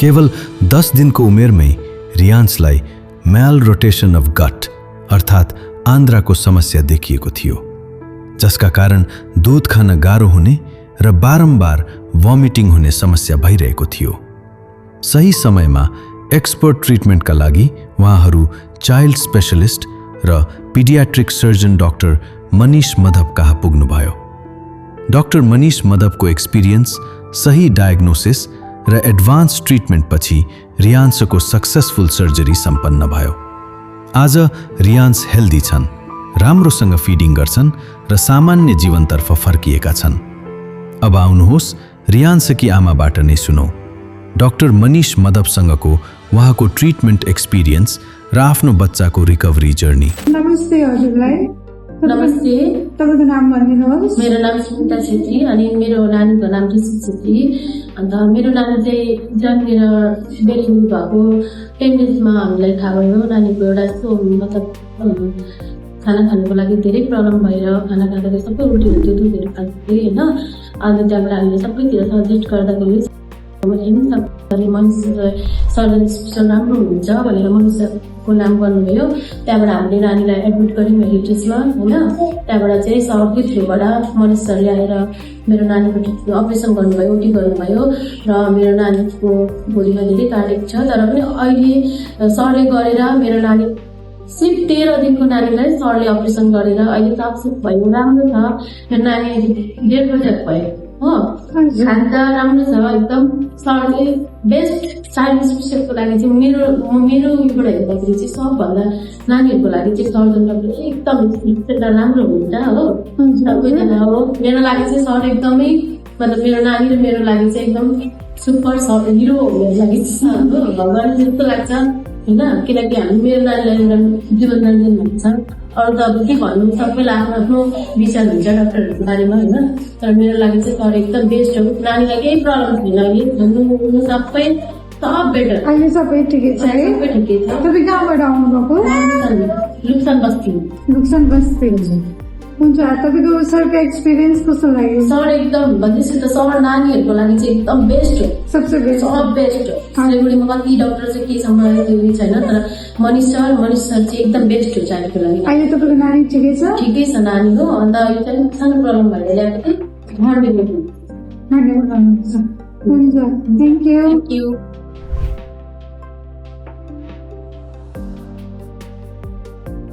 केवल 10 दिनको उमेरमै रियान्सलाई म्याल रोटेसन अफ गट अर्थात् आन्द्राको समस्या देखिएको थियो, जसका कारण दूध खान गाह्रो हुने र बारम्बार भमिटिङ हुने समस्या भइरहेको थियो। सही समयमा एक्सपर्ट ट्रिटमेन्टका लागि उहाँहरू चाइल्ड स्पेशलिस्ट र पिडियाट्रिक सर्जन डाक्टर मनीष मधव कहाँ पुग्नुभयो। डाक्टर मनीष मधवको एक्सपिरियन्स, सही डायग्नोसिस र एडभान्स ट्रिटमेन्ट पछि रियान्सको सक्सेसफुल सर्जरी सम्पन्न भयो। आज रियान्स हेल्दी छन्, राम्रोसँग फिडिङ गर्छन् र सामान्य जीवनतर्फ फर्किएका छन्। अब आउनुहोस् रियान्सकी आमाबाट नै सुनौ डाक्टर मनीष मधवसँगको उहाँको ट्रिटमेन्ट एक्सपिरियन्स र आफ्नो बच्चाको रिकभरी जर्नी। नमस्ते हजुरलाई। नमस्ते, तपाईको नाम भनिदिनुहोस्। मेरो नाम सुनिता छेत्री अनि मेरो नानीको नाम ऋषि छेत्री। अन्त मेरो नानी चाहिँ जन्मेर डेलिभरी भएको 10 डेजमा हामीलाई थाहा भयो नानीको एउटा यस्तो मतलब खाना खानुको लागि धेरै प्रब्लम भएर खाना खाँदाखेरि सबै उल्टी हुन्थ्यो, दुधहरू खान्थ्यो होइन। अन्त त्यहाँबाट हामीले सबैतिर सजेस्ट गर्दाखेरि मनिष सर्जन स्पेसल राम्रो हुनुहुन्छ भनेर मनिषको नाम गर्नुभयो। त्यहाँबाट हामीले नानीलाई एडमिट गऱ्यौँ हेरिटेजमा होइन। त्यहाँबाट चाहिँ सरकै थ्रुबाट मनिष सरले आएर मेरो नानीको अपरेसन गर्नुभयो, ओटी गर्नुभयो र मेरो नानीको भुँडीमा धेरै काटेको छ। तर पनि अहिले सरले गरेर मेरो नानी सिर्फ 13 दिनको नानीलाई सरले अपरेसन गरेर अहिले साफसुफ भयो, राम्रो छ। मेरो नानी 1.5 वर्ष भयो हो, खान्छ राम्रो छ एकदम। सरले बेस्ट चाइल्ड स्पेसलको लागि चाहिँ मेरो उयोबाट हेर्दाखेरि चाहिँ सबभन्दा नानीहरूको लागि चाहिँ सर्जन डक्टर एकदम राम्रो हुन्छ हो, सबैजना हो। मेरो लागि चाहिँ सर एकदमै मतलब मेरो नानी र मेरो लागि चाहिँ एकदम सुपर सर हिरो हो मेरो लागि हो, भगवान् जस्तो लाग्छ होइन। किनकि हामी मेरो नानीलाई एउटा जीवन रञ्जन भन्छ। अरू त अब के भन्नु, सबैलाई आफ्नो आफ्नो विचार हुन्छ डक्टरहरूको बारेमा होइन। तर मेरो लागि चाहिँ सर एकदम बेस्ट हो। नानीलाई केही प्रब्लम छैन, अहिले खानु सबै सब बेटर, अहिले सबै ठिकै छ है? सबै ठिकै छ। तपाईँ कहाँबाट आउनुभएको? लुक्सन बस्ती। लुक्सन बस्ती हुन्छ। तपाईँको सरको एक्सपिरियन्स कस्तो लाग्यो? सर एकदम भन्दैछु त, सर नानीहरूको लागि चाहिँ एकदम बेस्ट हो, सबसे बेस्ट सब बेस्ट हो। सिलगढीमा कति डक्टर चाहिँ के छ मलाई त्यो छैन, तर मनिष सर चाहिँ एकदम बेस्ट हो चाइल्डको लागि। अहिले तपाईँको नानी ठिकै छ? ठिकै छ नानी हो। अन्त यो चाहिँ सानो प्रब्लम भएर ल्याएको थिएँ, नानी बोलाउनुहुन्छ। हुन्छ, थ्याङ्क यू। Thank you.